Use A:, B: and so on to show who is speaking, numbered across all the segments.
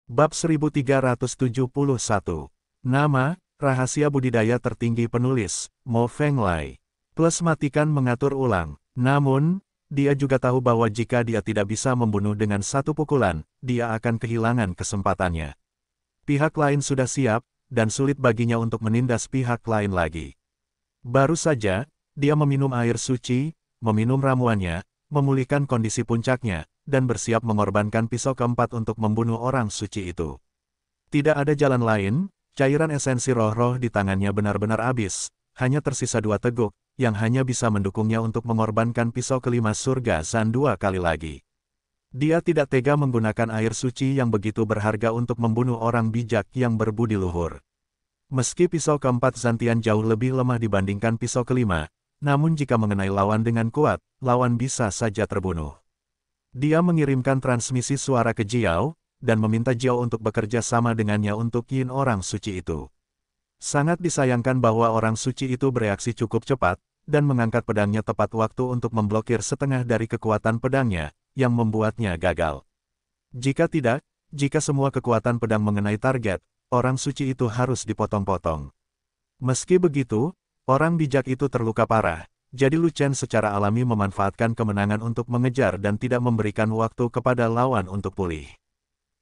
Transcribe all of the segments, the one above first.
A: Bab 1371. Nama, rahasia budidaya tertinggi penulis, Mo Fenglai. Plus matikan mengatur ulang. Namun, dia juga tahu bahwa jika dia tidak bisa membunuh dengan satu pukulan, dia akan kehilangan kesempatannya. Pihak lain sudah siap, dan sulit baginya untuk menindas pihak lain lagi. Baru saja, dia meminum air suci, meminum ramuannya, memulihkan kondisi puncaknya, dan bersiap mengorbankan pisau keempat untuk membunuh orang suci itu. Tidak ada jalan lain, cairan esensi roh-roh di tangannya benar-benar habis, hanya tersisa 2 teguk, yang hanya bisa mendukungnya untuk mengorbankan pisau kelima surga Zan 2 kali lagi. Dia tidak tega menggunakan air suci yang begitu berharga untuk membunuh orang bijak yang berbudi luhur. Meski pisau keempat Zantian jauh lebih lemah dibandingkan pisau kelima, namun jika mengenai lawan dengan kuat, lawan bisa saja terbunuh. Dia mengirimkan transmisi suara ke Jiao, dan meminta Jiao untuk bekerja sama dengannya untuk yin orang suci itu. Sangat disayangkan bahwa orang suci itu bereaksi cukup cepat, dan mengangkat pedangnya tepat waktu untuk memblokir setengah dari kekuatan pedangnya, yang membuatnya gagal. Jika tidak, jika semua kekuatan pedang mengenai target, orang suci itu harus dipotong-potong. Meski begitu, orang bijak itu terluka parah. Jadi Lu Chen secara alami memanfaatkan kemenangan untuk mengejar dan tidak memberikan waktu kepada lawan untuk pulih.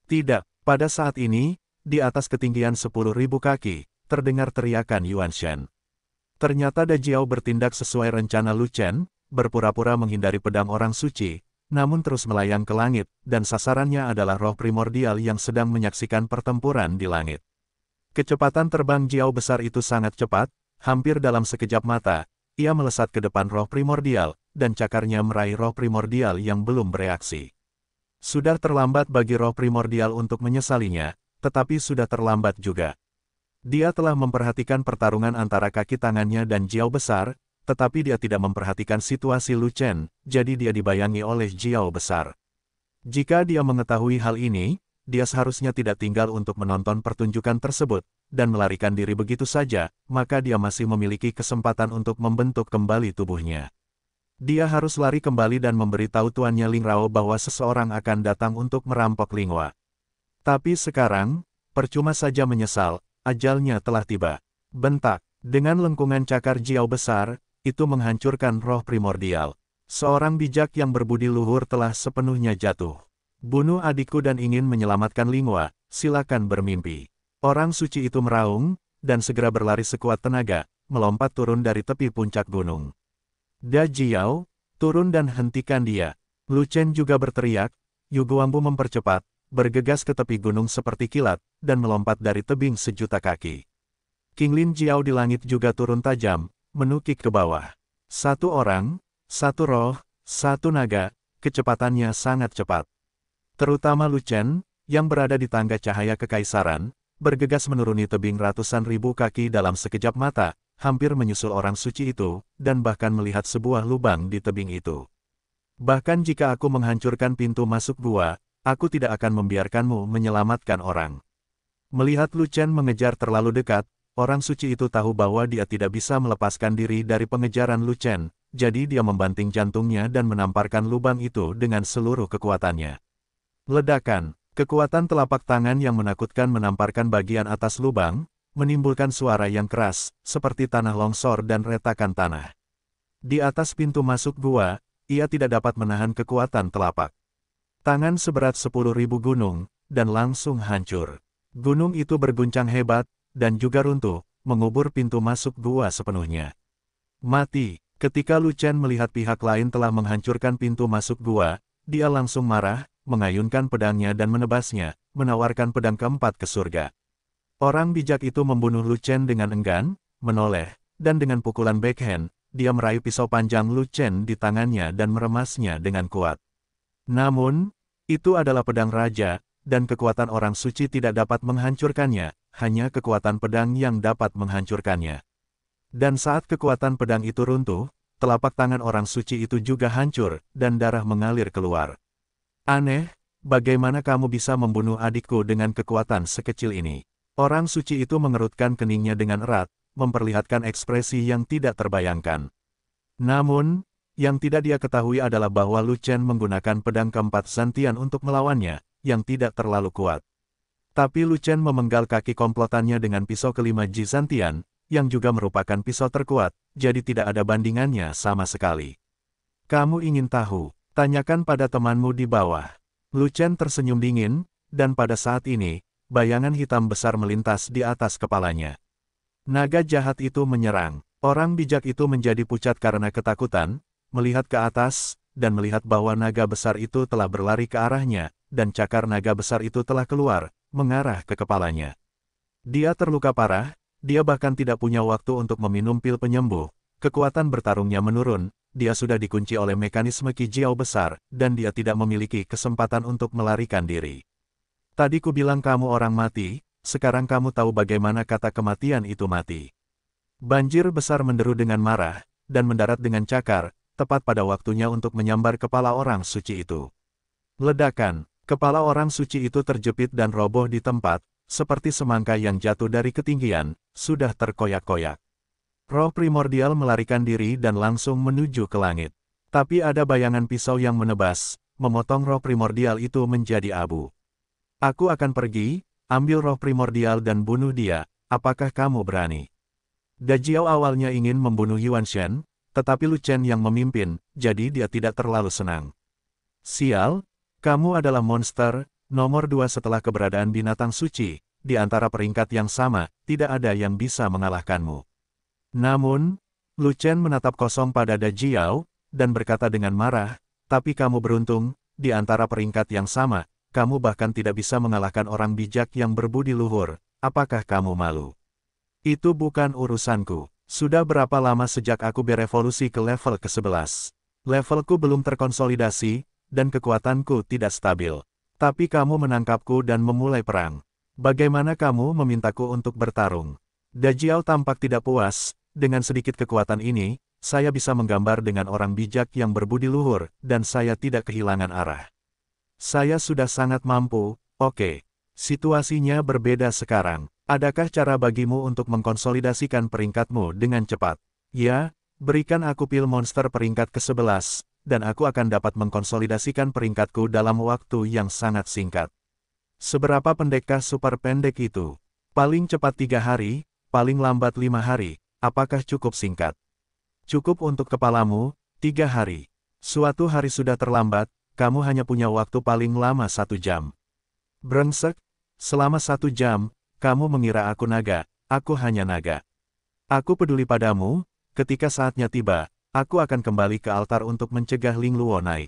A: Tidak, pada saat ini, di atas ketinggian 10.000 kaki, terdengar teriakan Yuan Shen. Ternyata Da Jiao bertindak sesuai rencana Lu Chen, berpura-pura menghindari pedang orang suci, namun terus melayang ke langit, dan sasarannya adalah roh primordial yang sedang menyaksikan pertempuran di langit. Kecepatan terbang Jiao besar itu sangat cepat, hampir dalam sekejap mata. Ia melesat ke depan roh primordial, dan cakarnya meraih roh primordial yang belum bereaksi. Sudah terlambat bagi roh primordial untuk menyesalinya, tetapi sudah terlambat juga. Dia telah memperhatikan pertarungan antara kaki tangannya dan Jiao besar, tetapi dia tidak memperhatikan situasi Lu Chen, jadi dia dibayangi oleh Jiao besar. Jika dia mengetahui hal ini, dia seharusnya tidak tinggal untuk menonton pertunjukan tersebut, dan melarikan diri begitu saja, maka dia masih memiliki kesempatan untuk membentuk kembali tubuhnya. Dia harus lari kembali dan memberitahu tuannya Ling Rao bahwa seseorang akan datang untuk merampok Linghua. Tapi sekarang, percuma saja menyesal, ajalnya telah tiba. Bentak, dengan lengkungan cakar Jiao besar, itu menghancurkan roh primordial. Seorang bijak yang berbudi luhur telah sepenuhnya jatuh. Bunuh adikku dan ingin menyelamatkan Linghua, silakan bermimpi. Orang suci itu meraung, dan segera berlari sekuat tenaga, melompat turun dari tepi puncak gunung. Da Jiao, turun dan hentikan dia. Lu Chen juga berteriak, Yu Guangbu mempercepat, bergegas ke tepi gunung seperti kilat, dan melompat dari tebing 1.000.000 kaki. Qinglin Jiao di langit juga turun tajam, menukik ke bawah. 1 orang, 1 roh, 1 naga, kecepatannya sangat cepat. Terutama Lu Chen, yang berada di tangga cahaya kekaisaran, bergegas menuruni tebing ratusan ribu kaki dalam sekejap mata, hampir menyusul orang suci itu, dan bahkan melihat sebuah lubang di tebing itu. Bahkan jika aku menghancurkan pintu masuk gua, aku tidak akan membiarkanmu menyelamatkan orang. Melihat Lu Chen mengejar terlalu dekat, orang suci itu tahu bahwa dia tidak bisa melepaskan diri dari pengejaran Lu Chen, jadi dia membanting jantungnya dan menamparkan lubang itu dengan seluruh kekuatannya. Ledakan, kekuatan telapak tangan yang menakutkan menamparkan bagian atas lubang, menimbulkan suara yang keras, seperti tanah longsor dan retakan tanah. Di atas pintu masuk gua, ia tidak dapat menahan kekuatan telapak tangan seberat 10.000 gunung, dan langsung hancur. Gunung itu berguncang hebat, dan juga runtuh, mengubur pintu masuk gua sepenuhnya. Mati, ketika Lu Chen melihat pihak lain telah menghancurkan pintu masuk gua, dia langsung marah, mengayunkan pedangnya dan menebasnya, menawarkan pedang keempat ke surga. Orang bijak itu membunuh Lu Chen dengan enggan, menoleh, dan dengan pukulan backhand, dia meraih pisau panjang Lu Chen di tangannya dan meremasnya dengan kuat. Namun, itu adalah pedang raja, dan kekuatan orang suci tidak dapat menghancurkannya, hanya kekuatan pedang yang dapat menghancurkannya. Dan saat kekuatan pedang itu runtuh, telapak tangan orang suci itu juga hancur, dan darah mengalir keluar. Aneh, bagaimana kamu bisa membunuh adikku dengan kekuatan sekecil ini? Orang suci itu mengerutkan keningnya dengan erat, memperlihatkan ekspresi yang tidak terbayangkan. Namun, yang tidak dia ketahui adalah bahwa Lu Chen menggunakan pedang keempat Zantian untuk melawannya, yang tidak terlalu kuat. Tapi Lu Chen memenggal kaki komplotannya dengan pisau kelima Jizantian, yang juga merupakan pisau terkuat, jadi tidak ada bandingannya sama sekali. Kamu ingin tahu? Tanyakan pada temanmu di bawah. Lu Chen tersenyum dingin, dan pada saat ini, bayangan hitam besar melintas di atas kepalanya. Naga jahat itu menyerang. Orang bijak itu menjadi pucat karena ketakutan, melihat ke atas, dan melihat bahwa naga besar itu telah berlari ke arahnya, dan cakar naga besar itu telah keluar, mengarah ke kepalanya. Dia terluka parah, dia bahkan tidak punya waktu untuk meminum pil penyembuh. Kekuatan bertarungnya menurun, dia sudah dikunci oleh mekanisme Qi Jiao besar, dan dia tidak memiliki kesempatan untuk melarikan diri. Tadi ku bilang kamu orang mati, sekarang kamu tahu bagaimana kata kematian itu mati. Banjir besar menderu dengan marah, dan mendarat dengan cakar, tepat pada waktunya untuk menyambar kepala orang suci itu. Ledakan, kepala orang suci itu terjepit dan roboh di tempat, seperti semangka yang jatuh dari ketinggian, sudah terkoyak-koyak. Roh primordial melarikan diri dan langsung menuju ke langit. Tapi ada bayangan pisau yang menebas, memotong roh primordial itu menjadi abu. Aku akan pergi, ambil roh primordial dan bunuh dia, apakah kamu berani? Dajiao awalnya ingin membunuh Yuan Shen, tetapi Lu Chen yang memimpin, jadi dia tidak terlalu senang. Sial, kamu adalah monster, nomor 2 setelah keberadaan binatang suci, di antara peringkat yang sama, tidak ada yang bisa mengalahkanmu. Namun, Lu Chen menatap kosong pada Dajiao, dan berkata dengan marah, tapi kamu beruntung, di antara peringkat yang sama, kamu bahkan tidak bisa mengalahkan orang bijak yang berbudi luhur, apakah kamu malu? Itu bukan urusanku. Sudah berapa lama sejak aku berevolusi ke level ke-11? Levelku belum terkonsolidasi, dan kekuatanku tidak stabil. Tapi kamu menangkapku dan memulai perang. Bagaimana kamu memintaku untuk bertarung? Dajiao tampak tidak puas, dengan sedikit kekuatan ini, saya bisa menggambar dengan orang bijak yang berbudi luhur, dan saya tidak kehilangan arah. Saya sudah sangat mampu, oke. Situasinya berbeda sekarang. Adakah cara bagimu untuk mengkonsolidasikan peringkatmu dengan cepat? Ya, berikan aku pil monster peringkat ke-11, dan aku akan dapat mengkonsolidasikan peringkatku dalam waktu yang sangat singkat. Seberapa pendekkah super pendek itu? Paling cepat 3 hari, paling lambat 5 hari, apakah cukup singkat? Cukup untuk kepalamu, 3 hari. Suatu hari sudah terlambat, kamu hanya punya waktu paling lama 1 jam. Brengsek, selama 1 jam, kamu mengira aku naga, aku hanya naga. Aku peduli padamu, ketika saatnya tiba, aku akan kembali ke altar untuk mencegah Ling Luo naik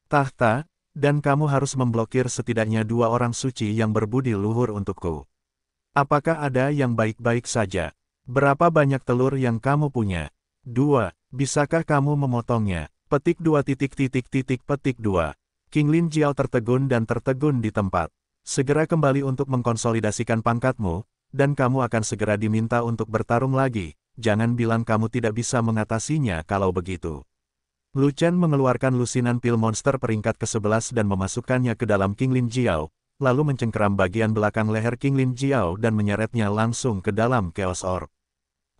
A: tahta, dan kamu harus memblokir setidaknya 2 orang suci yang berbudi luhur untukku. Apakah ada yang baik-baik saja? Berapa banyak telur yang kamu punya? 2. Bisakah kamu memotongnya? Petik 2 petik 2. King Lin Jiao tertegun dan tertegun di tempat. Segera kembali untuk mengkonsolidasikan pangkatmu, dan kamu akan segera diminta untuk bertarung lagi, jangan bilang kamu tidak bisa mengatasinya kalau begitu. Lu Chen mengeluarkan lusinan pil monster peringkat ke-11 dan memasukkannya ke dalam King Lin Jiao, lalu mencengkeram bagian belakang leher King Lin Jiao dan menyeretnya langsung ke dalam Chaos Orb.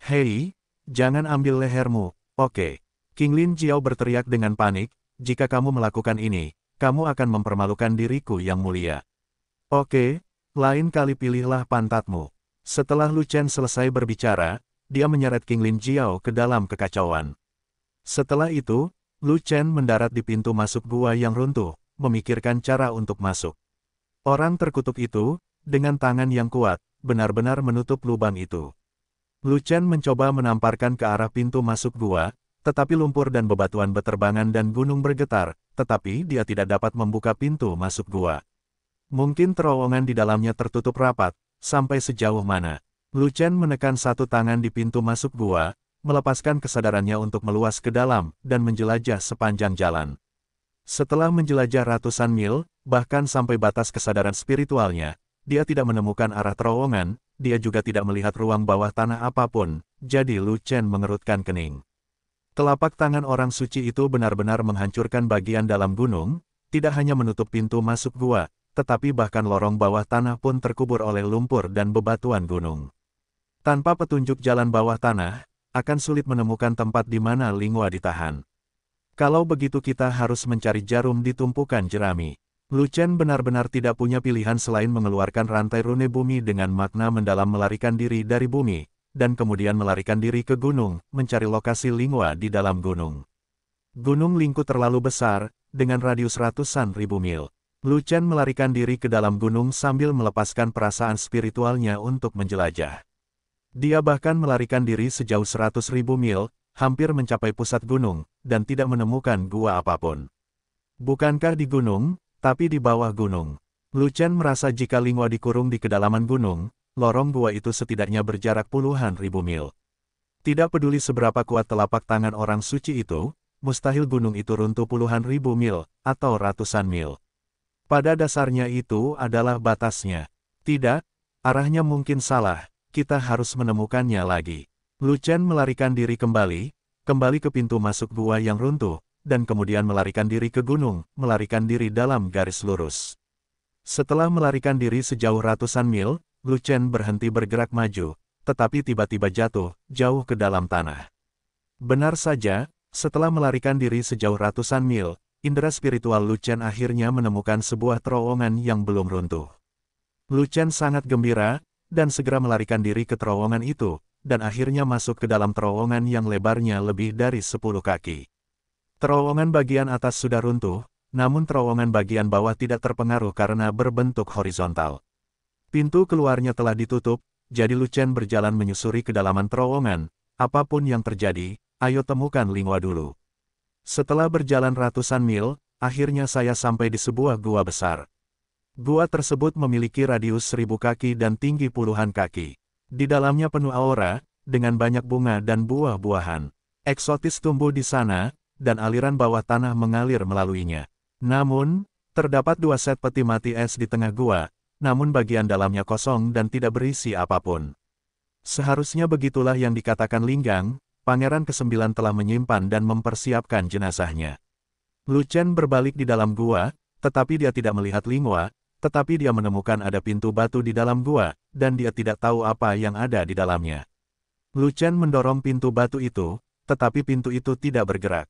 A: Hei, jangan ambil lehermu, oke. King Lin Jiao berteriak dengan panik, jika kamu melakukan ini, kamu akan mempermalukan diriku yang mulia. Oke, lain kali pilihlah pantatmu. Setelah Lu Chen selesai berbicara, dia menyeret King Lin Jiao ke dalam kekacauan. Setelah itu, Lu Chen mendarat di pintu masuk gua yang runtuh, memikirkan cara untuk masuk. Orang terkutuk itu, dengan tangan yang kuat, benar-benar menutup lubang itu. Lu Chen mencoba menamparkan ke arah pintu masuk gua, tetapi lumpur dan bebatuan beterbangan dan gunung bergetar, tetapi dia tidak dapat membuka pintu masuk gua. Mungkin terowongan di dalamnya tertutup rapat, sampai sejauh mana. Lu Chen menekan satu tangan di pintu masuk gua, melepaskan kesadarannya untuk meluas ke dalam, dan menjelajah sepanjang jalan. Setelah menjelajah ratusan mil, bahkan sampai batas kesadaran spiritualnya, dia tidak menemukan arah terowongan, dia juga tidak melihat ruang bawah tanah apapun, jadi Lu Chen mengerutkan kening. Telapak tangan orang suci itu benar-benar menghancurkan bagian dalam gunung, tidak hanya menutup pintu masuk gua, tetapi bahkan lorong bawah tanah pun terkubur oleh lumpur dan bebatuan gunung. Tanpa petunjuk jalan bawah tanah, akan sulit menemukan tempat di mana Lingua ditahan. Kalau begitu kita harus mencari jarum di tumpukan jerami. Lu Chen benar-benar tidak punya pilihan selain mengeluarkan rantai rune bumi dengan makna mendalam melarikan diri dari bumi, dan kemudian melarikan diri ke gunung, mencari lokasi Lingua di dalam gunung. Gunung Lingku terlalu besar, dengan radius ratusan ribu mil. Lu Chen melarikan diri ke dalam gunung sambil melepaskan perasaan spiritualnya untuk menjelajah. Dia bahkan melarikan diri sejauh 100.000 mil, hampir mencapai pusat gunung, dan tidak menemukan gua apapun. Bukankah di gunung, tapi di bawah gunung. Lu Chen merasa jika Lingua dikurung di kedalaman gunung, lorong gua itu setidaknya berjarak puluhan ribu mil. Tidak peduli seberapa kuat telapak tangan orang suci itu, mustahil gunung itu runtuh puluhan ribu mil, atau ratusan mil. Pada dasarnya itu adalah batasnya. Tidak, arahnya mungkin salah, kita harus menemukannya lagi. Lu Chen melarikan diri kembali ke pintu masuk gua yang runtuh, dan kemudian melarikan diri ke gunung, melarikan diri dalam garis lurus. Setelah melarikan diri sejauh ratusan mil, Lu Chen berhenti bergerak maju, tetapi tiba-tiba jatuh, jauh ke dalam tanah. Benar saja, setelah melarikan diri sejauh ratusan mil, indera spiritual Lu Chen akhirnya menemukan sebuah terowongan yang belum runtuh. Lu Chen sangat gembira, dan segera melarikan diri ke terowongan itu, dan akhirnya masuk ke dalam terowongan yang lebarnya lebih dari 10 kaki. Terowongan bagian atas sudah runtuh, namun terowongan bagian bawah tidak terpengaruh karena berbentuk horizontal. Pintu keluarnya telah ditutup, jadi Lu Chen berjalan menyusuri kedalaman terowongan. Apapun yang terjadi, ayo temukan Lingua dulu. Setelah berjalan ratusan mil, akhirnya saya sampai di sebuah gua besar. Gua tersebut memiliki radius 1000 kaki dan tinggi puluhan kaki. Di dalamnya penuh aura, dengan banyak bunga dan buah-buahan eksotis tumbuh di sana, dan aliran bawah tanah mengalir melaluinya. Namun, terdapat 2 set peti mati es di tengah gua, namun bagian dalamnya kosong dan tidak berisi apapun. Seharusnya begitulah yang dikatakan Linggang, Pangeran ke-9 telah menyimpan dan mempersiapkan jenazahnya. Lu Chen berbalik di dalam gua, tetapi dia tidak melihat Lingua, tetapi dia menemukan ada pintu batu di dalam gua, dan dia tidak tahu apa yang ada di dalamnya. Lu Chen mendorong pintu batu itu, tetapi pintu itu tidak bergerak.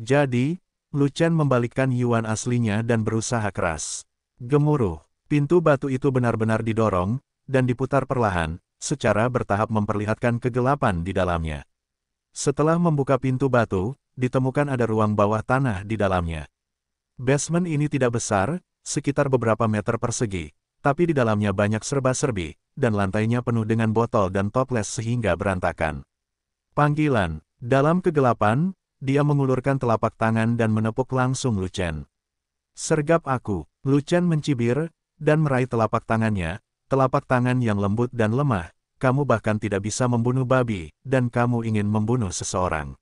A: Jadi, Lu Chen membalikkan Yuan aslinya dan berusaha keras. Gemuruh, pintu batu itu benar-benar didorong, dan diputar perlahan, secara bertahap memperlihatkan kegelapan di dalamnya. Setelah membuka pintu batu, ditemukan ada ruang bawah tanah di dalamnya. Basement ini tidak besar, sekitar beberapa meter persegi, tapi di dalamnya banyak serba-serbi, dan lantainya penuh dengan botol dan toples sehingga berantakan. Panggilan, dalam kegelapan, dia mengulurkan telapak tangan dan menepuk langsung Lu Chen. Sergap aku, Lu Chen mencibir, dan meraih telapak tangan yang lembut dan lemah. Kamu bahkan tidak bisa membunuh babi, dan kamu ingin membunuh seseorang.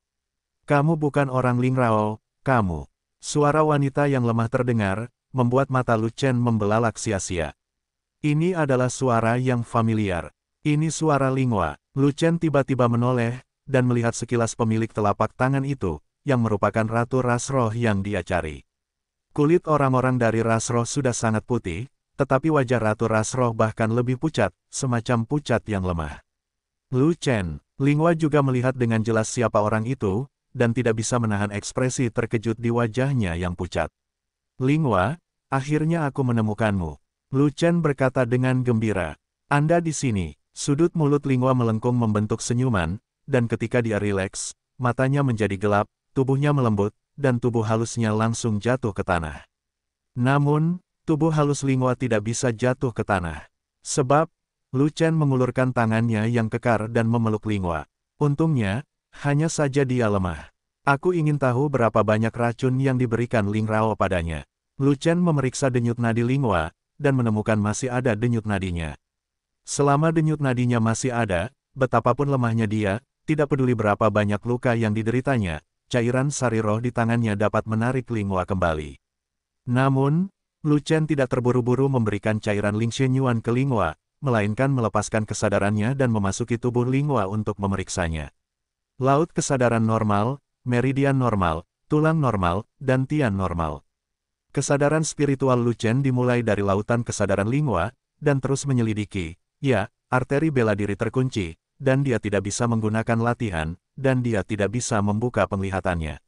A: Kamu bukan orang Lingrao, kamu. Suara wanita yang lemah terdengar, membuat mata Lu Chen membelalak sia-sia. Ini adalah suara yang familiar. Ini suara Lingua. Lu Chen tiba-tiba menoleh, dan melihat sekilas pemilik telapak tangan itu, yang merupakan Ratu Ras Roh yang dia cari. Kulit orang-orang dari Ras Roh sudah sangat putih, tetapi wajah Ratu Ras Roh bahkan lebih pucat, semacam pucat yang lemah. Lu Chen, Lingua juga melihat dengan jelas siapa orang itu, dan tidak bisa menahan ekspresi terkejut di wajahnya yang pucat. Lingua, akhirnya aku menemukanmu. Lu Chen berkata dengan gembira. Anda di sini. Sudut mulut Lingua melengkung membentuk senyuman, dan ketika dia rileks, matanya menjadi gelap, tubuhnya melembut, dan tubuh halusnya langsung jatuh ke tanah. Namun, tubuh halus Lingua tidak bisa jatuh ke tanah. Sebab, Lu Chen mengulurkan tangannya yang kekar dan memeluk Lingua. Untungnya, hanya saja dia lemah. Aku ingin tahu berapa banyak racun yang diberikan Lingrao padanya. Lu Chen memeriksa denyut nadi Lingua, dan menemukan masih ada denyut nadinya. Selama denyut nadinya masih ada, betapapun lemahnya dia, tidak peduli berapa banyak luka yang dideritanya, cairan sari roh di tangannya dapat menarik Lingua kembali. Namun, Lu Chen tidak terburu-buru memberikan cairan Ling Shenyuan ke Lingua, melainkan melepaskan kesadarannya dan memasuki tubuh Lingua untuk memeriksanya. Laut kesadaran normal, meridian normal, tulang normal, dan tian normal. Kesadaran spiritual Lu Chen dimulai dari lautan kesadaran Lingua, dan terus menyelidiki. Ya, arteri bela diri terkunci, dan dia tidak bisa menggunakan latihan, dan dia tidak bisa membuka penglihatannya.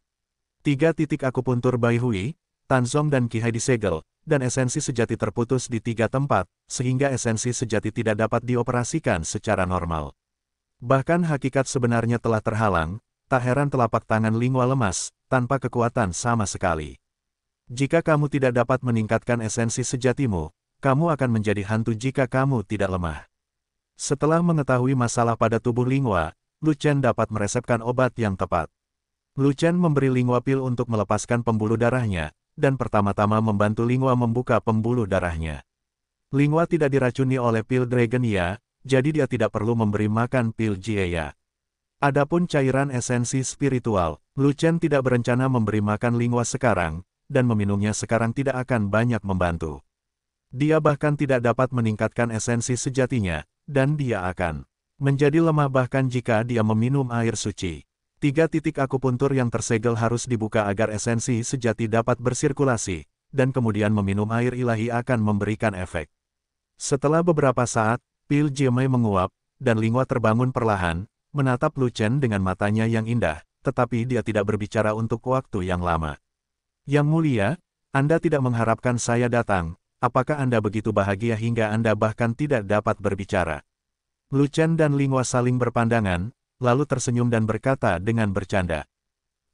A: 3 titik akupuntur Bai Hui, Tanzong dan Qihai disegel, dan esensi sejati terputus di 3 tempat, sehingga esensi sejati tidak dapat dioperasikan secara normal. Bahkan hakikat sebenarnya telah terhalang, tak heran telapak tangan Lingua lemas, tanpa kekuatan sama sekali. Jika kamu tidak dapat meningkatkan esensi sejatimu, kamu akan menjadi hantu jika kamu tidak lemah. Setelah mengetahui masalah pada tubuh Lingua, Lu Chen dapat meresepkan obat yang tepat. Lu Chen memberi Lingua pil untuk melepaskan pembuluh darahnya, dan pertama-tama membantu Lingua membuka pembuluh darahnya. Lingua tidak diracuni oleh pil Dragon Ya, jadi dia tidak perlu memberi makan pil Jie Ya. Adapun cairan esensi spiritual, Lu Chen tidak berencana memberi makan Lingua sekarang, dan meminumnya sekarang tidak akan banyak membantu. Dia bahkan tidak dapat meningkatkan esensi sejatinya, dan dia akan menjadi lemah bahkan jika dia meminum air suci. 3 titik akupuntur yang tersegel harus dibuka agar esensi sejati dapat bersirkulasi, dan kemudian meminum air ilahi akan memberikan efek. Setelah beberapa saat, pil Jimei menguap, dan Lingua terbangun perlahan, menatap Lu Chen dengan matanya yang indah, tetapi dia tidak berbicara untuk waktu yang lama. Yang mulia, Anda tidak mengharapkan saya datang. Apakah Anda begitu bahagia hingga Anda bahkan tidak dapat berbicara? Lu Chen dan Lingua saling berpandangan, lalu tersenyum dan berkata dengan bercanda.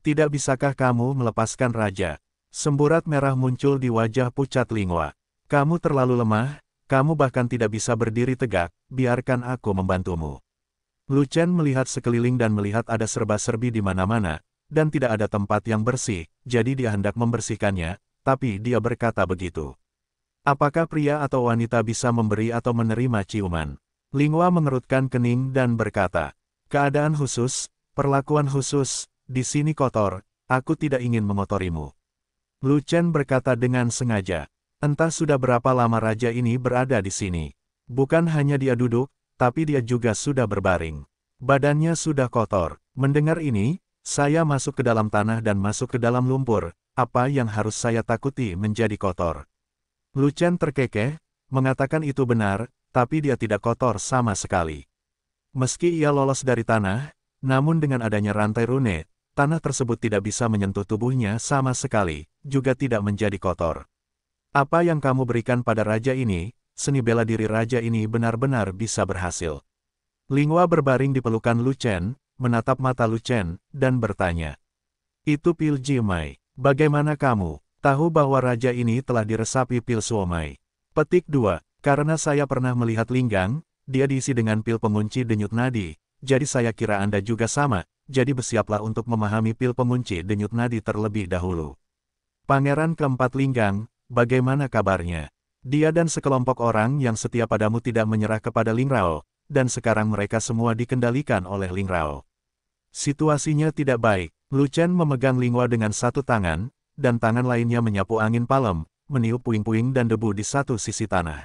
A: Tidak bisakah kamu melepaskan raja? Semburat merah muncul di wajah pucat Lingua. Kamu terlalu lemah, kamu bahkan tidak bisa berdiri tegak, biarkan aku membantumu. Lu Chen melihat sekeliling dan melihat ada serba-serbi di mana-mana, dan tidak ada tempat yang bersih, jadi dia hendak membersihkannya, tapi dia berkata begitu. Apakah pria atau wanita bisa memberi atau menerima ciuman? Lingua mengerutkan kening dan berkata, keadaan khusus, perlakuan khusus, di sini kotor, aku tidak ingin mengotorimu. Lu Chen berkata dengan sengaja, entah sudah berapa lama raja ini berada di sini. Bukan hanya dia duduk, tapi dia juga sudah berbaring. Badannya sudah kotor. Mendengar ini, saya masuk ke dalam tanah dan masuk ke dalam lumpur, apa yang harus saya takuti menjadi kotor. Lu Chen terkekeh, mengatakan itu benar, tapi dia tidak kotor sama sekali. Meski ia lolos dari tanah, namun dengan adanya rantai rune, tanah tersebut tidak bisa menyentuh tubuhnya sama sekali, juga tidak menjadi kotor. Apa yang kamu berikan pada raja ini, seni bela diri raja ini benar-benar bisa berhasil. Lingua berbaring di pelukan Lu Chen, menatap mata Lu Chen, dan bertanya. Itu pil Jimei, bagaimana kamu tahu bahwa raja ini telah diresapi pil Suomei? Petik 2. Karena saya pernah melihat Linggang, dia diisi dengan pil pengunci denyut nadi, jadi saya kira Anda juga sama, jadi bersiaplah untuk memahami pil pengunci denyut nadi terlebih dahulu. Pangeran keempat Linggang, bagaimana kabarnya? Dia dan sekelompok orang yang setia padamu tidak menyerah kepada Ling Rao, dan sekarang mereka semua dikendalikan oleh Ling Rao. Situasinya tidak baik. Lu Chen memegang Lingua dengan satu tangan, dan tangan lainnya menyapu angin palem, meniup puing-puing dan debu di satu sisi tanah.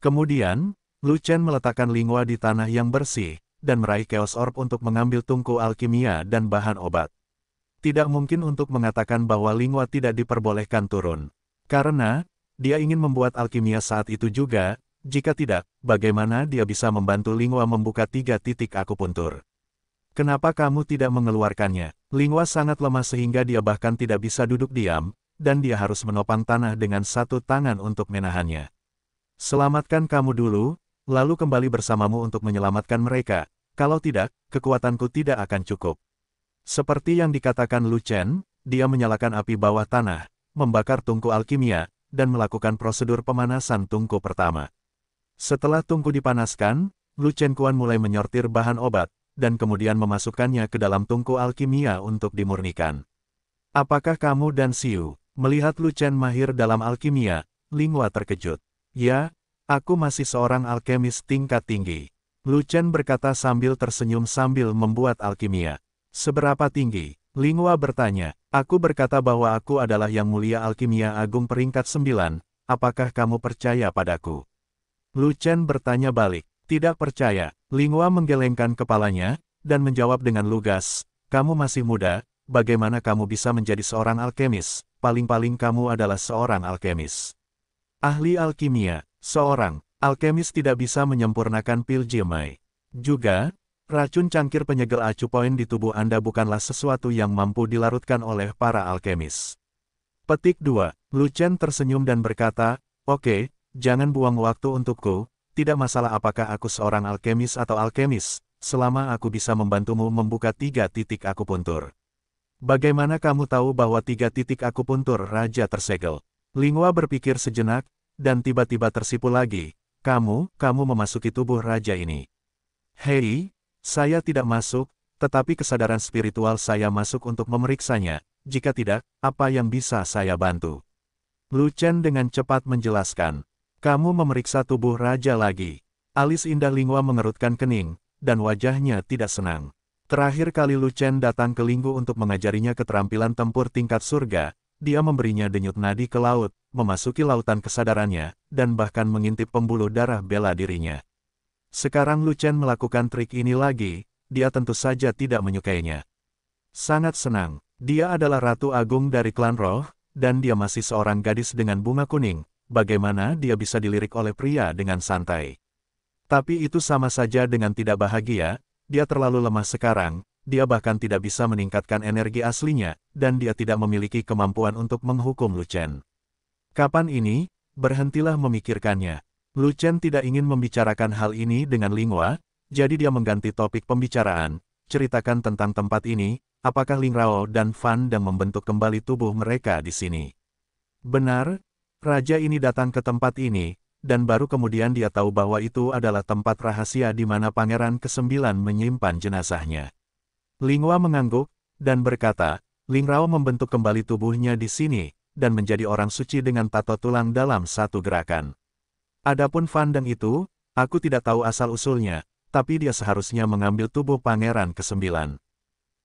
A: Kemudian, Lu Chen meletakkan Lingua di tanah yang bersih, dan meraih Chaos Orb untuk mengambil tungku alkimia dan bahan obat. Tidak mungkin untuk mengatakan bahwa Lingua tidak diperbolehkan turun. Karena, dia ingin membuat alkimia saat itu juga, jika tidak, bagaimana dia bisa membantu Lingua membuka 3 titik akupuntur? Kenapa kamu tidak mengeluarkannya? Lingua sangat lemah sehingga dia bahkan tidak bisa duduk diam, dan dia harus menopang tanah dengan satu tangan untuk menahannya. Selamatkan kamu dulu, lalu kembali bersamamu untuk menyelamatkan mereka, kalau tidak, kekuatanku tidak akan cukup. Seperti yang dikatakan Lu Chen, dia menyalakan api bawah tanah, membakar tungku alkimia, dan melakukan prosedur pemanasan tungku pertama. Setelah tungku dipanaskan, Lu Chen Kuan mulai menyortir bahan obat, dan kemudian memasukkannya ke dalam tungku alkimia untuk dimurnikan. Apakah kamu dan Xiu melihat Lu Chen mahir dalam alkimia? Lingua terkejut. Ya, aku masih seorang alkemis tingkat tinggi. Lu Chen berkata sambil tersenyum sambil membuat alkimia. Seberapa tinggi? Lingua bertanya. Aku berkata bahwa aku adalah yang mulia alkimia agung peringkat 9, apakah kamu percaya padaku? Lu Chen bertanya balik. Tidak percaya. Lingua menggelengkan kepalanya, dan menjawab dengan lugas, kamu masih muda, bagaimana kamu bisa menjadi seorang alkemis? Paling-paling kamu adalah seorang alkemis. Ahli alkimia, seorang alkemis tidak bisa menyempurnakan pil Jimei. Juga, racun cangkir penyegel acu poin di tubuh Anda bukanlah sesuatu yang mampu dilarutkan oleh para alkemis. Petik 2. Lu Chen tersenyum dan berkata, "Oke, jangan buang waktu untukku, tidak masalah apakah aku seorang alkemis atau alkemis, selama aku bisa membantumu membuka 3 titik akupuntur." Bagaimana kamu tahu bahwa 3 titik akupuntur raja tersegel? Lingua berpikir sejenak, dan tiba-tiba tersipu lagi. Kamu memasuki tubuh raja ini. Hei, saya tidak masuk, tetapi kesadaran spiritual saya masuk untuk memeriksanya. Jika tidak, apa yang bisa saya bantu? Lu Chen dengan cepat menjelaskan. Kamu memeriksa tubuh raja lagi. Alis indah Lingua mengerutkan kening, dan wajahnya tidak senang. Terakhir kali Lu Chen datang ke Linggu untuk mengajarinya keterampilan tempur tingkat surga, dia memberinya denyut nadi ke laut, memasuki lautan kesadarannya, dan bahkan mengintip pembuluh darah bela dirinya. Sekarang Lu Chen melakukan trik ini lagi, dia tentu saja tidak menyukainya. Sangat senang, dia adalah Ratu Agung dari klan Roh, dan dia masih seorang gadis dengan bunga kuning, bagaimana dia bisa dilirik oleh pria dengan santai. Tapi itu sama saja dengan tidak bahagia. Dia terlalu lemah sekarang, dia bahkan tidak bisa meningkatkan energi aslinya, dan dia tidak memiliki kemampuan untuk menghukum Lu Chen. Kapan ini? Berhentilah memikirkannya. Lu Chen tidak ingin membicarakan hal ini dengan Lingua, jadi dia mengganti topik pembicaraan. Ceritakan tentang tempat ini, apakah Ling Rao dan Fan Dang membentuk kembali tubuh mereka di sini? Benar, raja ini datang ke tempat ini, dan baru kemudian dia tahu bahwa itu adalah tempat rahasia di mana Pangeran ke-9 menyimpan jenazahnya. Lingua mengangguk, dan berkata, Ling Rao membentuk kembali tubuhnya di sini, dan menjadi orang suci dengan tato tulang dalam satu gerakan. Adapun Fan Dang itu, aku tidak tahu asal-usulnya, tapi dia seharusnya mengambil tubuh Pangeran ke-9.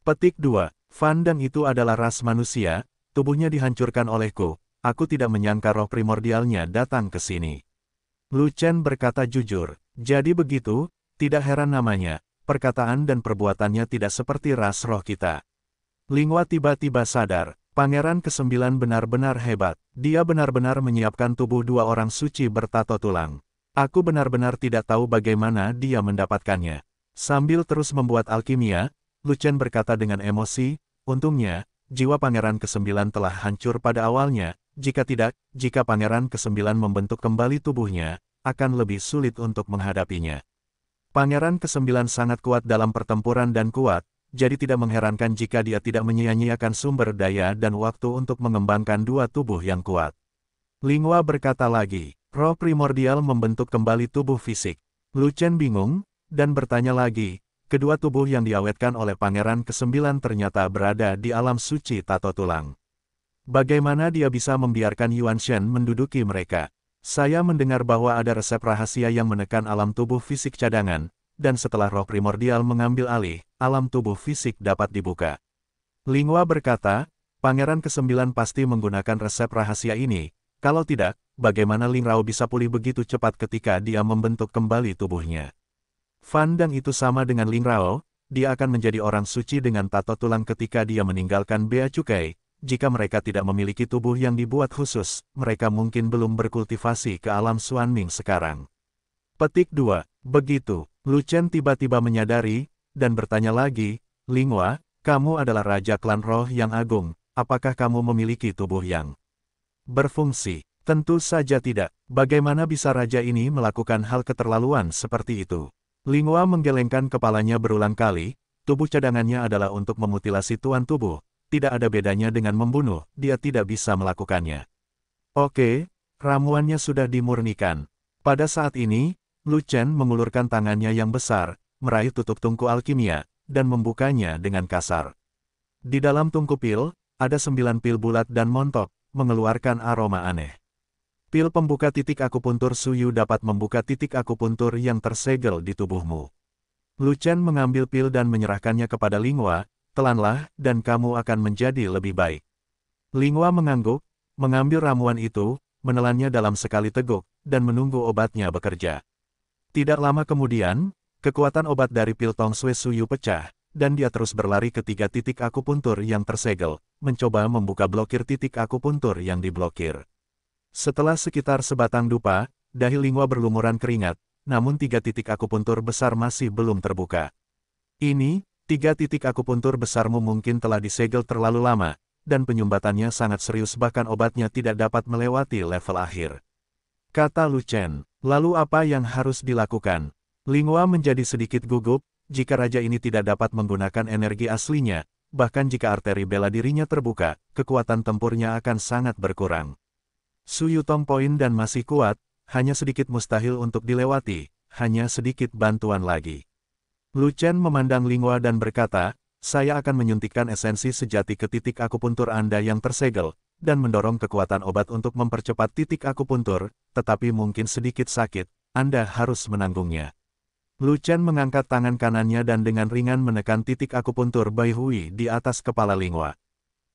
A: Petik 2. Fan Dang itu adalah ras manusia, tubuhnya dihancurkan olehku, aku tidak menyangka roh primordialnya datang ke sini. Lu Chen berkata jujur, jadi begitu, tidak heran namanya, perkataan dan perbuatannya tidak seperti ras roh kita. Lingua tiba-tiba sadar, Pangeran ke-9 benar-benar hebat, dia benar-benar menyiapkan tubuh 2 orang suci bertato tulang. Aku benar-benar tidak tahu bagaimana dia mendapatkannya. Sambil terus membuat alkimia, Lu Chen berkata dengan emosi, untungnya, jiwa Pangeran ke-9 telah hancur pada awalnya. Jika tidak, jika Pangeran ke-9 membentuk kembali tubuhnya, akan lebih sulit untuk menghadapinya. Pangeran ke-9 sangat kuat dalam pertempuran dan kuat, jadi tidak mengherankan jika dia tidak menyia-nyiakan sumber daya dan waktu untuk mengembangkan 2 tubuh yang kuat. Lingua berkata lagi, roh primordial membentuk kembali tubuh fisik. Lu Chen bingung, dan bertanya lagi, kedua tubuh yang diawetkan oleh Pangeran ke-9 ternyata berada di alam suci tato tulang. Bagaimana dia bisa membiarkan Yuan Shen menduduki mereka? Saya mendengar bahwa ada resep rahasia yang menekan alam tubuh fisik cadangan, dan setelah roh primordial mengambil alih, alam tubuh fisik dapat dibuka. Lingua berkata, Pangeran ke-9 pasti menggunakan resep rahasia ini, kalau tidak, bagaimana Ling Rao bisa pulih begitu cepat ketika dia membentuk kembali tubuhnya? Fan Dang itu sama dengan Ling Rao, dia akan menjadi orang suci dengan tato tulang ketika dia meninggalkan Bea Cukai. Jika mereka tidak memiliki tubuh yang dibuat khusus, mereka mungkin belum berkultivasi ke alam Xuanming sekarang. Petik 2. Begitu, Lu Chen tiba-tiba menyadari, dan bertanya lagi, Lingua, kamu adalah Raja Klan Roh yang agung, apakah kamu memiliki tubuh yang berfungsi? Tentu saja tidak, bagaimana bisa raja ini melakukan hal keterlaluan seperti itu? Lingua menggelengkan kepalanya berulang kali, tubuh cadangannya adalah untuk memutilasi tuan tubuh. Tidak ada bedanya dengan membunuh, dia tidak bisa melakukannya. Oke, ramuannya sudah dimurnikan. Pada saat ini, Lu Chen mengulurkan tangannya yang besar, meraih tutup tungku alkimia, dan membukanya dengan kasar. Di dalam tungku pil, ada 9 pil bulat dan montok, mengeluarkan aroma aneh. Pil pembuka titik akupuntur Suyu dapat membuka titik akupuntur yang tersegel di tubuhmu. Lu Chen mengambil pil dan menyerahkannya kepada Lingua, telanlah, dan kamu akan menjadi lebih baik. Lingua mengangguk, mengambil ramuan itu, menelannya dalam sekali teguk, dan menunggu obatnya bekerja. Tidak lama kemudian, kekuatan obat dari pil Tong Sui Suyu pecah, dan dia terus berlari ke 3 titik akupuntur yang tersegel, mencoba membuka blokir titik akupuntur yang diblokir. Setelah sekitar sebatang dupa, dahi Lingua berlumuran keringat, namun 3 titik akupuntur besar masih belum terbuka. Ini, 3 titik akupuntur besarmu mungkin telah disegel terlalu lama, dan penyumbatannya sangat serius bahkan obatnya tidak dapat melewati level akhir. Kata Lu Chen, lalu apa yang harus dilakukan? Linghua menjadi sedikit gugup, jika raja ini tidak dapat menggunakan energi aslinya, bahkan jika arteri bela dirinya terbuka, kekuatan tempurnya akan sangat berkurang. Su Yutong poin dan masih kuat, hanya sedikit mustahil untuk dilewati, hanya sedikit bantuan lagi. Lu Chen memandang Linghua dan berkata, saya akan menyuntikkan esensi sejati ke titik akupuntur Anda yang tersegel, dan mendorong kekuatan obat untuk mempercepat titik akupuntur, tetapi mungkin sedikit sakit, Anda harus menanggungnya. Lu Chen mengangkat tangan kanannya dan dengan ringan menekan titik akupuntur Bai Hui di atas kepala Linghua.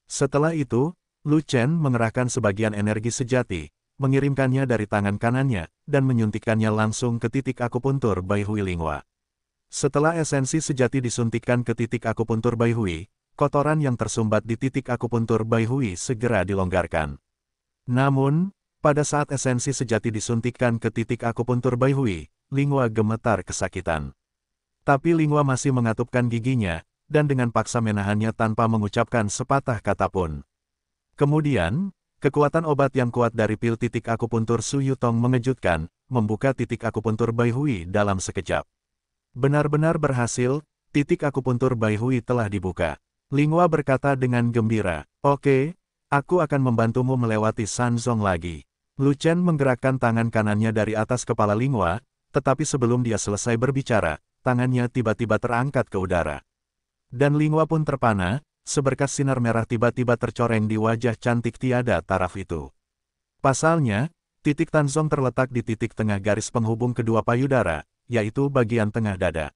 A: Setelah itu, Lu Chen mengerahkan sebagian energi sejati, mengirimkannya dari tangan kanannya, dan menyuntikkannya langsung ke titik akupuntur Bai Hui Linghua. Setelah esensi sejati disuntikkan ke titik akupuntur Bai Hui, kotoran yang tersumbat di titik akupuntur Bai Hui segera dilonggarkan. Namun, pada saat esensi sejati disuntikkan ke titik akupuntur Bai Hui, Linghua gemetar kesakitan. Tapi Linghua masih mengatupkan giginya, dan dengan paksa menahannya tanpa mengucapkan sepatah kata pun. Kemudian, kekuatan obat yang kuat dari pil titik akupuntur Su Yutong mengejutkan, membuka titik akupuntur Bai Hui dalam sekejap. Benar-benar berhasil, titik akupuntur Bai Hui telah dibuka. Linghua berkata dengan gembira, oke, aku akan membantumu melewati Sanzong lagi. Lu Chen menggerakkan tangan kanannya dari atas kepala Linghua, tetapi sebelum dia selesai berbicara, tangannya tiba-tiba terangkat ke udara. Dan Linghua pun terpana, seberkas sinar merah tiba-tiba tercoreng di wajah cantik tiada taraf itu. Pasalnya, titik Tanzong terletak di titik tengah garis penghubung kedua payudara, yaitu bagian tengah dada.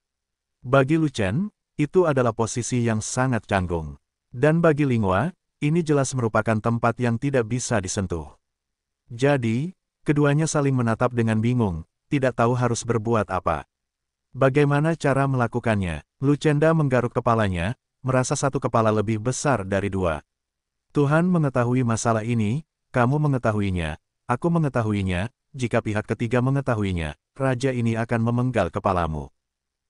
A: Bagi Lu Chen, itu adalah posisi yang sangat canggung. Dan bagi Linghua, ini jelas merupakan tempat yang tidak bisa disentuh. Jadi, keduanya saling menatap dengan bingung, tidak tahu harus berbuat apa. Bagaimana cara melakukannya? Lu Chenda menggaruk kepalanya, merasa satu kepala lebih besar dari dua. Tuhan mengetahui masalah ini, kamu mengetahuinya, aku mengetahuinya, jika pihak ketiga mengetahuinya, raja ini akan memenggal kepalamu.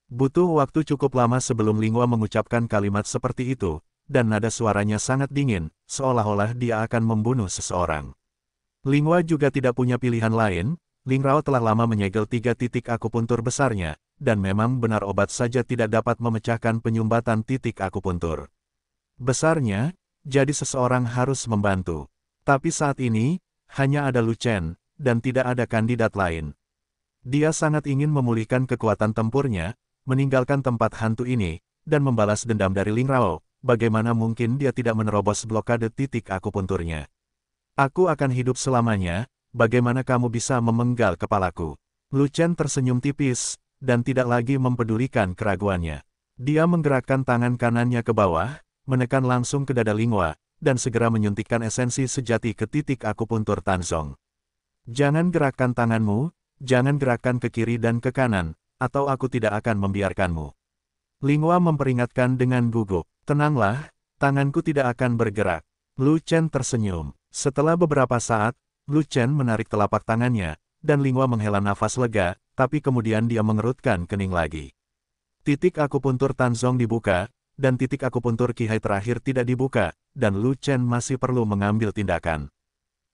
A: Butuh waktu cukup lama sebelum Linghua mengucapkan kalimat seperti itu, dan nada suaranya sangat dingin, seolah-olah dia akan membunuh seseorang. Linghua juga tidak punya pilihan lain, Lingrao telah lama menyegel 3 titik akupuntur besarnya, dan memang benar obat saja tidak dapat memecahkan penyumbatan titik akupuntur besarnya, jadi seseorang harus membantu. Tapi saat ini, hanya ada Lu Chen, dan tidak ada kandidat lain. Dia sangat ingin memulihkan kekuatan tempurnya, meninggalkan tempat hantu ini, dan membalas dendam dari Lingrao. Bagaimana mungkin dia tidak menerobos blokade titik akupunturnya? Aku akan hidup selamanya, bagaimana kamu bisa memenggal kepalaku? Lu Chen tersenyum tipis, dan tidak lagi mempedulikan keraguannya. Dia menggerakkan tangan kanannya ke bawah, menekan langsung ke dada Linghua, dan segera menyuntikkan esensi sejati ke titik akupuntur Tanzong. Jangan gerakkan tanganmu, jangan gerakkan ke kiri dan ke kanan, atau aku tidak akan membiarkanmu. Linghua memperingatkan dengan gugup. Tenanglah, tanganku tidak akan bergerak. Lu Chen tersenyum. Setelah beberapa saat, Lu Chen menarik telapak tangannya, dan Linghua menghela nafas lega, tapi kemudian dia mengerutkan kening lagi. Titik akupuntur Tanzong dibuka, dan titik akupuntur Qihai terakhir tidak dibuka, dan Lu Chen masih perlu mengambil tindakan.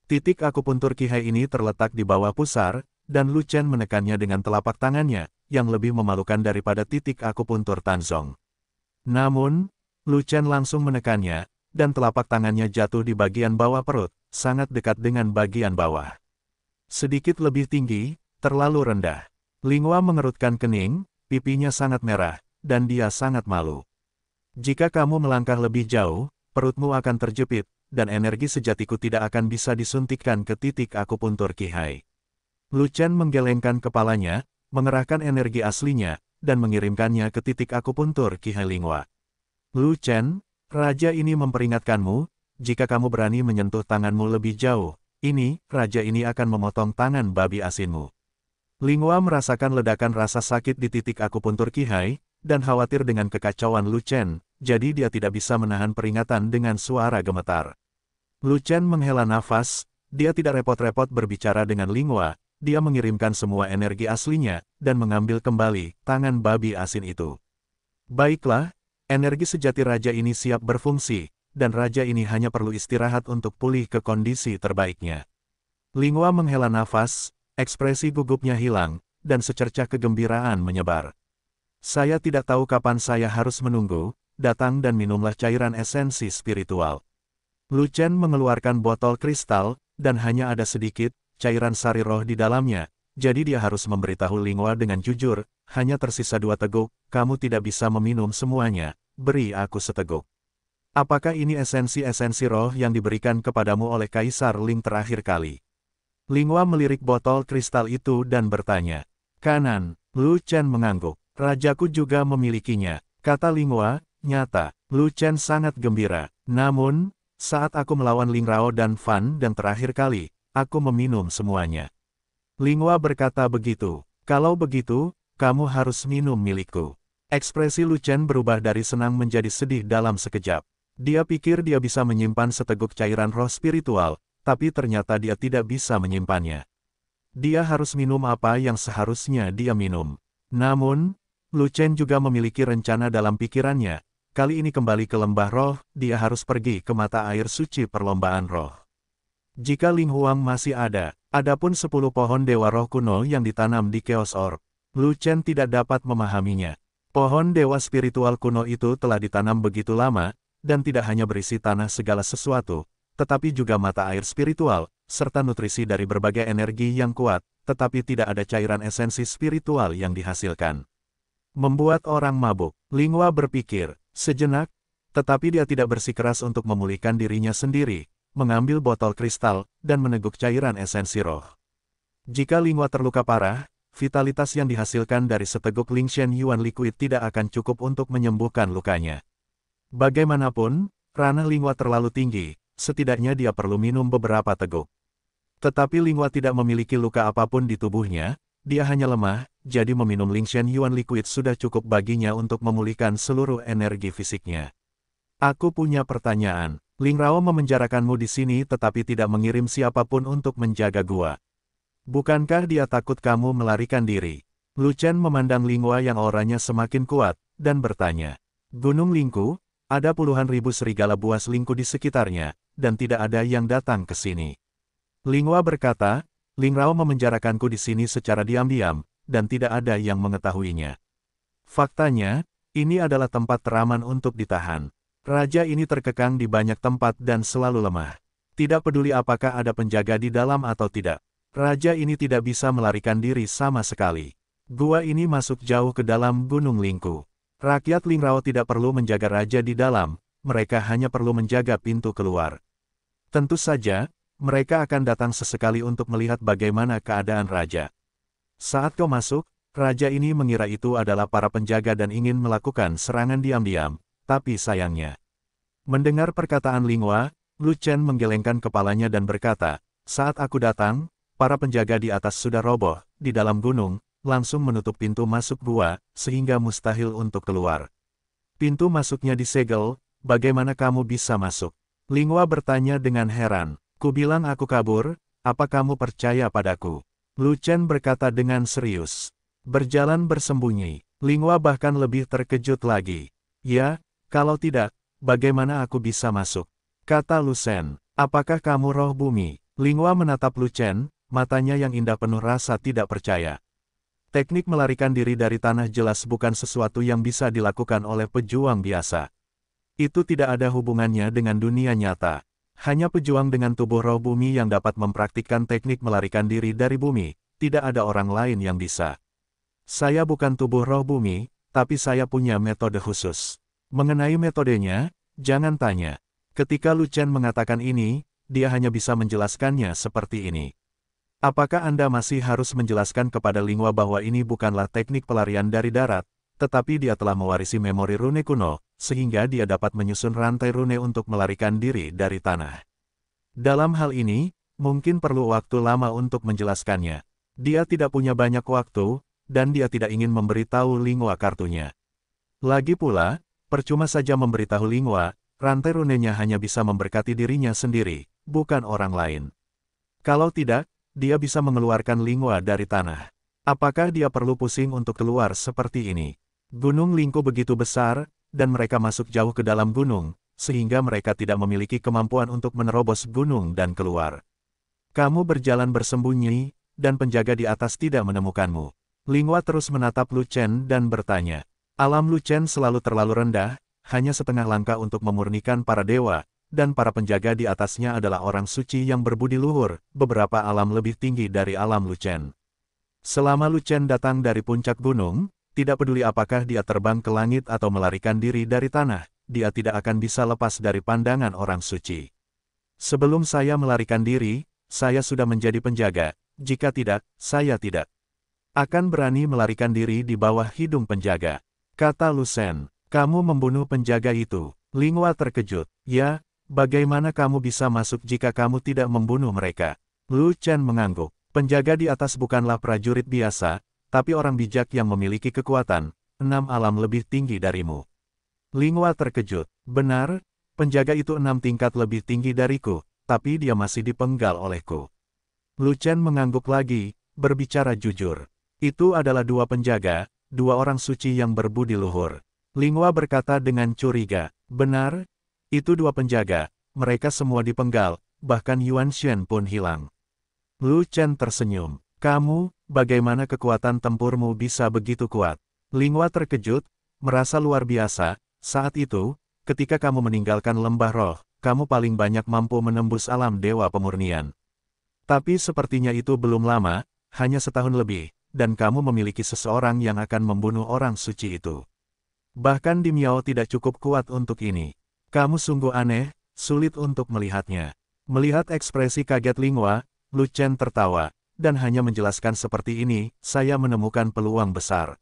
A: Titik akupuntur Qihai ini terletak di bawah pusar, dan Lu Chen menekannya dengan telapak tangannya, yang lebih memalukan daripada titik akupuntur Tanzong. Namun, Lu Chen langsung menekannya, dan telapak tangannya jatuh di bagian bawah perut, sangat dekat dengan bagian bawah. Sedikit lebih tinggi, terlalu rendah. Linghua mengerutkan kening, pipinya sangat merah, dan dia sangat malu. Jika kamu melangkah lebih jauh, perutmu akan terjepit, dan energi sejatiku tidak akan bisa disuntikkan ke titik akupuntur Qihai. Lu Chen menggelengkan kepalanya, mengerahkan energi aslinya, dan mengirimkannya ke titik akupuntur Qihai Linghua. Lu Chen, raja ini memperingatkanmu, jika kamu berani menyentuh tanganmu lebih jauh, raja ini akan memotong tangan babi asinmu. Linghua merasakan ledakan rasa sakit di titik akupuntur Qihai, dan khawatir dengan kekacauan Lu Chen, jadi dia tidak bisa menahan peringatan dengan suara gemetar. Lu Chen menghela nafas, dia tidak repot-repot berbicara dengan Linghua, dia mengirimkan semua energi aslinya, dan mengambil kembali tangan babi asin itu. Baiklah, energi sejati raja ini siap berfungsi, dan raja ini hanya perlu istirahat untuk pulih ke kondisi terbaiknya. Linghua menghela nafas, ekspresi gugupnya hilang, dan secercah kegembiraan menyebar. Saya tidak tahu kapan saya harus menunggu, datang dan minumlah cairan esensi spiritual. Lu Chen mengeluarkan botol kristal, dan hanya ada sedikit cairan sari roh di dalamnya, jadi dia harus memberitahu Linghua dengan jujur, hanya tersisa 2 teguk, kamu tidak bisa meminum semuanya, beri aku seteguk. Apakah ini esensi-esensi roh yang diberikan kepadamu oleh Kaisar Ling terakhir kali? Linghua melirik botol kristal itu dan bertanya. Kanan, Lu Chen mengangguk. Rajaku juga memilikinya, kata Linghua, nyata. Lu Chen sangat gembira. Namun, saat aku melawan Ling Rao dan Fan dan terakhir kali, aku meminum semuanya. Linghua berkata begitu. Kalau begitu, kamu harus minum milikku. Ekspresi Lu Chen berubah dari senang menjadi sedih dalam sekejap. Dia pikir dia bisa menyimpan seteguk cairan roh spiritual, tapi ternyata dia tidak bisa menyimpannya. Dia harus minum apa yang seharusnya dia minum. Namun, Lu Chen juga memiliki rencana dalam pikirannya. Kali ini kembali ke lembah roh, dia harus pergi ke mata air suci perlombaan roh. Jika Ling Huang masih ada, adapun 10 pohon dewa roh kuno yang ditanam di Chaos Orb, Lu Chen tidak dapat memahaminya. Pohon dewa spiritual kuno itu telah ditanam begitu lama, dan tidak hanya berisi tanah segala sesuatu, tetapi juga mata air spiritual, serta nutrisi dari berbagai energi yang kuat, tetapi tidak ada cairan esensi spiritual yang dihasilkan. Membuat orang mabuk, Linghua berpikir, sejenak, tetapi dia tidak bersikeras untuk memulihkan dirinya sendiri, mengambil botol kristal, dan meneguk cairan esensi roh. Jika Linghua terluka parah, vitalitas yang dihasilkan dari seteguk Lingshen Yuan liquid tidak akan cukup untuk menyembuhkan lukanya. Bagaimanapun, ranah Linghua terlalu tinggi, setidaknya dia perlu minum beberapa teguk. Tetapi Linghua tidak memiliki luka apapun di tubuhnya, dia hanya lemah, jadi meminum Lingshen Yuan liquid sudah cukup baginya untuk memulihkan seluruh energi fisiknya. Aku punya pertanyaan, Ling Rao memenjarakanmu di sini tetapi tidak mengirim siapapun untuk menjaga gua. Bukankah dia takut kamu melarikan diri? Lu Chen memandang Linghua yang auranya semakin kuat, dan bertanya. Gunung Lingku, ada puluhan ribu serigala buas lingku di sekitarnya, dan tidak ada yang datang ke sini. Linghua berkata, Ling Rao memenjarakanku di sini secara diam-diam, dan tidak ada yang mengetahuinya. Faktanya, ini adalah tempat teraman untuk ditahan. Raja ini terkekang di banyak tempat dan selalu lemah. Tidak peduli apakah ada penjaga di dalam atau tidak. Raja ini tidak bisa melarikan diri sama sekali. Gua ini masuk jauh ke dalam Gunung Lingku. Rakyat Ling Rao tidak perlu menjaga raja di dalam, mereka hanya perlu menjaga pintu keluar. Tentu saja, mereka akan datang sesekali untuk melihat bagaimana keadaan raja. Saat kau masuk, raja ini mengira itu adalah para penjaga dan ingin melakukan serangan diam-diam, tapi sayangnya. Mendengar perkataan Linghua, Lu Chen menggelengkan kepalanya dan berkata, saat aku datang, para penjaga di atas sudah roboh, di dalam gunung, langsung menutup pintu masuk gua, sehingga mustahil untuk keluar. Pintu masuknya disegel, bagaimana kamu bisa masuk? Linghua bertanya dengan heran. Kubilang aku kabur, apa kamu percaya padaku? Lu Chen berkata dengan serius. Berjalan bersembunyi, Linghua bahkan lebih terkejut lagi. Ya, kalau tidak, bagaimana aku bisa masuk? Kata Lu Chen. Apakah kamu roh bumi? Linghua menatap Lu Chen, matanya yang indah penuh rasa tidak percaya. Teknik melarikan diri dari tanah jelas bukan sesuatu yang bisa dilakukan oleh pejuang biasa. Itu tidak ada hubungannya dengan dunia nyata. Hanya pejuang dengan tubuh roh bumi yang dapat mempraktikkan teknik melarikan diri dari bumi, tidak ada orang lain yang bisa. Saya bukan tubuh roh bumi, tapi saya punya metode khusus. Mengenai metodenya, jangan tanya. Ketika Lu Chen mengatakan ini, dia hanya bisa menjelaskannya seperti ini. Apakah Anda masih harus menjelaskan kepada Linghua bahwa ini bukanlah teknik pelarian dari darat, tetapi dia telah mewarisi memori rune kuno, sehingga dia dapat menyusun rantai rune untuk melarikan diri dari tanah. Dalam hal ini, mungkin perlu waktu lama untuk menjelaskannya. Dia tidak punya banyak waktu, dan dia tidak ingin memberitahu Linghua kartunya. Lagi pula, percuma saja memberitahu Linghua, rantai runenya hanya bisa memberkati dirinya sendiri, bukan orang lain. Kalau tidak, dia bisa mengeluarkan Linghua dari tanah. Apakah dia perlu pusing untuk keluar seperti ini? Gunung Lingku begitu besar, dan mereka masuk jauh ke dalam gunung, sehingga mereka tidak memiliki kemampuan untuk menerobos gunung dan keluar. Kamu berjalan bersembunyi, dan penjaga di atas tidak menemukanmu. Linghua terus menatap Lu Chen dan bertanya. Alam Lu Chen selalu terlalu rendah, hanya setengah langkah untuk memurnikan para dewa, dan para penjaga di atasnya adalah orang suci yang berbudi luhur, beberapa alam lebih tinggi dari alam Lu Chen. Selama Lu Chen datang dari puncak gunung, tidak peduli apakah dia terbang ke langit atau melarikan diri dari tanah, dia tidak akan bisa lepas dari pandangan orang suci. Sebelum saya melarikan diri, saya sudah menjadi penjaga, jika tidak, saya tidak akan berani melarikan diri di bawah hidung penjaga. Kata Lu Shen, kamu membunuh penjaga itu. Linghua terkejut. Ya, bagaimana kamu bisa masuk jika kamu tidak membunuh mereka? Lu Chen mengangguk. Penjaga di atas bukanlah prajurit biasa, tapi orang bijak yang memiliki kekuatan 6 alam lebih tinggi darimu. Linghua terkejut. Benar, penjaga itu 6 tingkat lebih tinggi dariku, tapi dia masih dipenggal olehku. Lu Chen mengangguk lagi, berbicara jujur. Itu adalah 2 penjaga, 2 orang suci yang berbudi luhur. Linghua berkata dengan curiga. Benar, itu 2 penjaga, mereka semua dipenggal, bahkan Yuan Shen pun hilang. Lu Chen tersenyum. Kamu, bagaimana kekuatan tempurmu bisa begitu kuat? Linghua terkejut, merasa luar biasa. Saat itu, ketika kamu meninggalkan lembah roh, kamu paling banyak mampu menembus alam dewa pemurnian. Tapi sepertinya itu belum lama, hanya setahun lebih, dan kamu memiliki seseorang yang akan membunuh orang suci itu. Bahkan Di Miao tidak cukup kuat untuk ini. Kamu sungguh aneh, sulit untuk melihatnya. Melihat ekspresi kaget Linghua, Lu Chen tertawa, dan hanya menjelaskan seperti ini, saya menemukan peluang besar.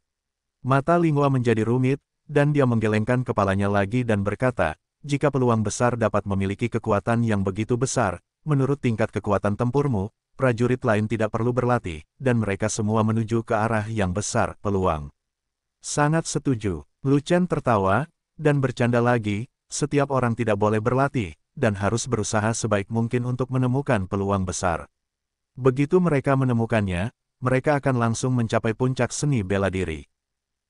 A: Mata Linghua menjadi rumit, dan dia menggelengkan kepalanya lagi dan berkata, jika peluang besar dapat memiliki kekuatan yang begitu besar, menurut tingkat kekuatan tempurmu, prajurit lain tidak perlu berlatih, dan mereka semua menuju ke arah yang besar, peluang. Sangat setuju. Lu Chen tertawa, dan bercanda lagi, setiap orang tidak boleh berlatih, dan harus berusaha sebaik mungkin untuk menemukan peluang besar. Begitu mereka menemukannya, mereka akan langsung mencapai puncak seni bela diri.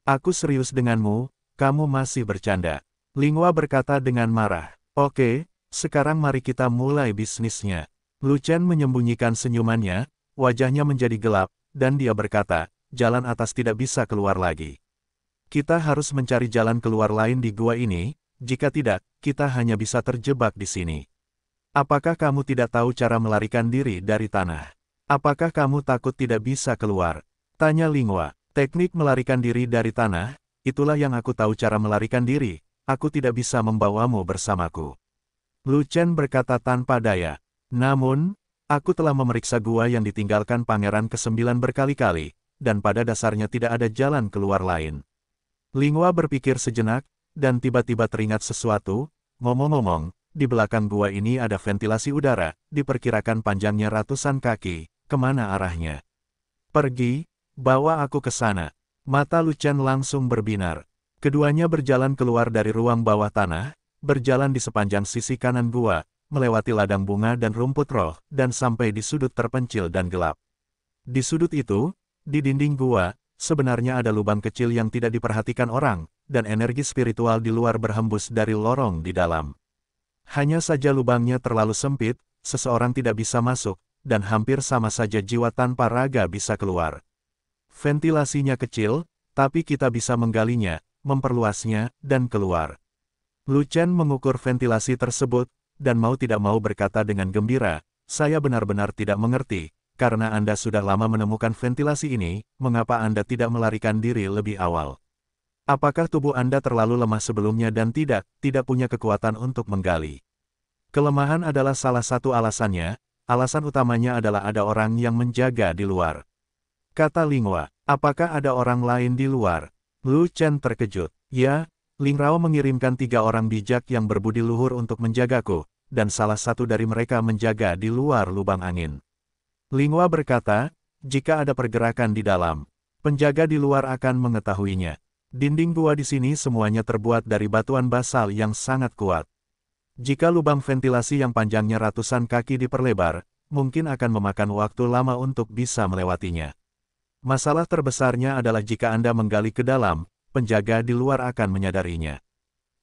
A: Aku serius denganmu, kamu masih bercanda. Linghua berkata dengan marah. Oke, sekarang mari kita mulai bisnisnya. Lu Chen menyembunyikan senyumannya, wajahnya menjadi gelap, dan dia berkata, jalan atas tidak bisa keluar lagi. Kita harus mencari jalan keluar lain di gua ini, jika tidak, kita hanya bisa terjebak di sini. Apakah kamu tidak tahu cara melarikan diri dari tanah? Apakah kamu takut tidak bisa keluar? Tanya Linghua. Teknik melarikan diri dari tanah, itulah yang aku tahu cara melarikan diri, aku tidak bisa membawamu bersamaku. Lu Chen berkata tanpa daya. Namun, aku telah memeriksa gua yang ditinggalkan Pangeran ke-9 berkali-kali, dan pada dasarnya tidak ada jalan keluar lain. Linghua berpikir sejenak, dan tiba-tiba teringat sesuatu, ngomong-ngomong, di belakang gua ini ada ventilasi udara, diperkirakan panjangnya ratusan kaki, kemana arahnya? Pergi, bawa aku ke sana. Mata Lu Chen langsung berbinar. Keduanya berjalan keluar dari ruang bawah tanah, berjalan di sepanjang sisi kanan gua, melewati ladang bunga dan rumput roh, dan sampai di sudut terpencil dan gelap. Di sudut itu, di dinding gua, sebenarnya ada lubang kecil yang tidak diperhatikan orang, dan energi spiritual di luar berhembus dari lorong di dalam. Hanya saja lubangnya terlalu sempit, seseorang tidak bisa masuk, dan hampir sama saja jiwa tanpa raga bisa keluar. Ventilasinya kecil, tapi kita bisa menggalinya, memperluasnya, dan keluar. Lu Chen mengukur ventilasi tersebut, dan mau tidak mau berkata dengan gembira, saya benar-benar tidak mengerti, karena Anda sudah lama menemukan ventilasi ini, mengapa Anda tidak melarikan diri lebih awal? Apakah tubuh Anda terlalu lemah sebelumnya dan tidak punya kekuatan untuk menggali? Kelemahan adalah salah satu alasannya, alasan utamanya adalah ada orang yang menjaga di luar. Kata Linghua, apakah ada orang lain di luar? Lu Chen terkejut. Ya, Lingrao mengirimkan 3 orang bijak yang berbudi luhur untuk menjagaku, dan salah satu dari mereka menjaga di luar lubang angin. Linghua berkata, jika ada pergerakan di dalam, penjaga di luar akan mengetahuinya. Dinding gua di sini semuanya terbuat dari batuan basal yang sangat kuat. Jika lubang ventilasi yang panjangnya ratusan kaki diperlebar, mungkin akan memakan waktu lama untuk bisa melewatinya. Masalah terbesarnya adalah jika Anda menggali ke dalam, penjaga di luar akan menyadarinya.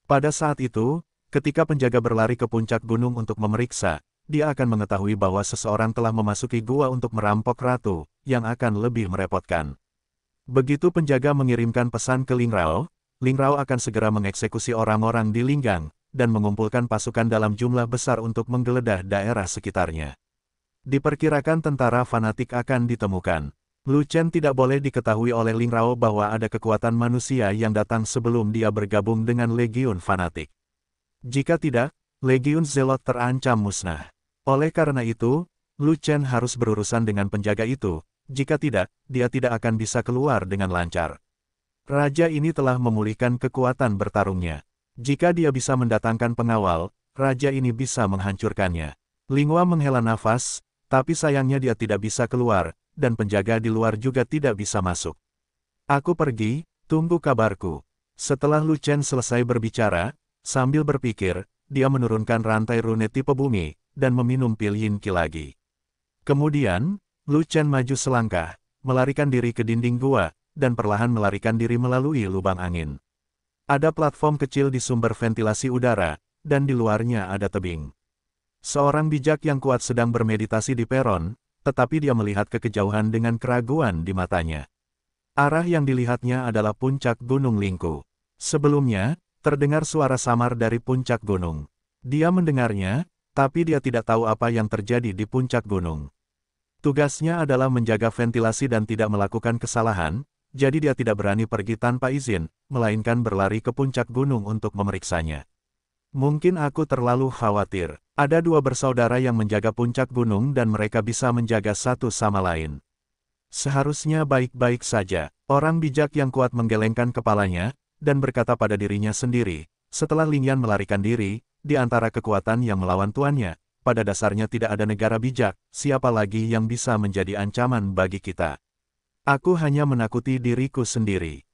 A: Pada saat itu, Ketika penjaga berlari ke puncak gunung untuk memeriksa, dia akan mengetahui bahwa seseorang telah memasuki gua untuk merampok ratu, yang akan lebih merepotkan. Begitu penjaga mengirimkan pesan ke Ling Rao akan segera mengeksekusi orang-orang di Linggang, dan mengumpulkan pasukan dalam jumlah besar untuk menggeledah daerah sekitarnya. Diperkirakan tentara fanatik akan ditemukan. Lu Chen tidak boleh diketahui oleh Ling Rao bahwa ada kekuatan manusia yang datang sebelum dia bergabung dengan Legiun Fanatik. Jika tidak, Legiun Zelot terancam musnah. Oleh karena itu, Lu Chen harus berurusan dengan penjaga itu, jika tidak, dia tidak akan bisa keluar dengan lancar. Raja ini telah memulihkan kekuatan bertarungnya. Jika dia bisa mendatangkan pengawal, raja ini bisa menghancurkannya. Linghua menghela nafas, tapi sayangnya dia tidak bisa keluar, dan penjaga di luar juga tidak bisa masuk. Aku pergi, tunggu kabarku. Setelah Lu Chen selesai berbicara, sambil berpikir, dia menurunkan rantai rune tipe bumi, dan meminum pil Yin Qi lagi. Kemudian, Lu Chen maju selangkah, melarikan diri ke dinding gua, dan perlahan melarikan diri melalui lubang angin. Ada platform kecil di sumber ventilasi udara, dan di luarnya ada tebing. Seorang bijak yang kuat sedang bermeditasi di peron, tetapi dia melihat ke kejauhan dengan keraguan di matanya. Arah yang dilihatnya adalah puncak Gunung Lingku. Sebelumnya, terdengar suara samar dari puncak gunung. Dia mendengarnya, tapi dia tidak tahu apa yang terjadi di puncak gunung. Tugasnya adalah menjaga ventilasi dan tidak melakukan kesalahan, jadi dia tidak berani pergi tanpa izin, melainkan berlari ke puncak gunung untuk memeriksanya. Mungkin aku terlalu khawatir. Ada dua bersaudara yang menjaga puncak gunung dan mereka bisa menjaga satu sama lain. Seharusnya baik-baik saja. Orang bijak yang kuat menggelengkan kepalanya, dan berkata pada dirinya sendiri, setelah Lingyan melarikan diri, di antara kekuatan yang melawan tuannya, pada dasarnya tidak ada negara bijak, siapa lagi yang bisa menjadi ancaman bagi kita. Aku hanya menakuti diriku sendiri.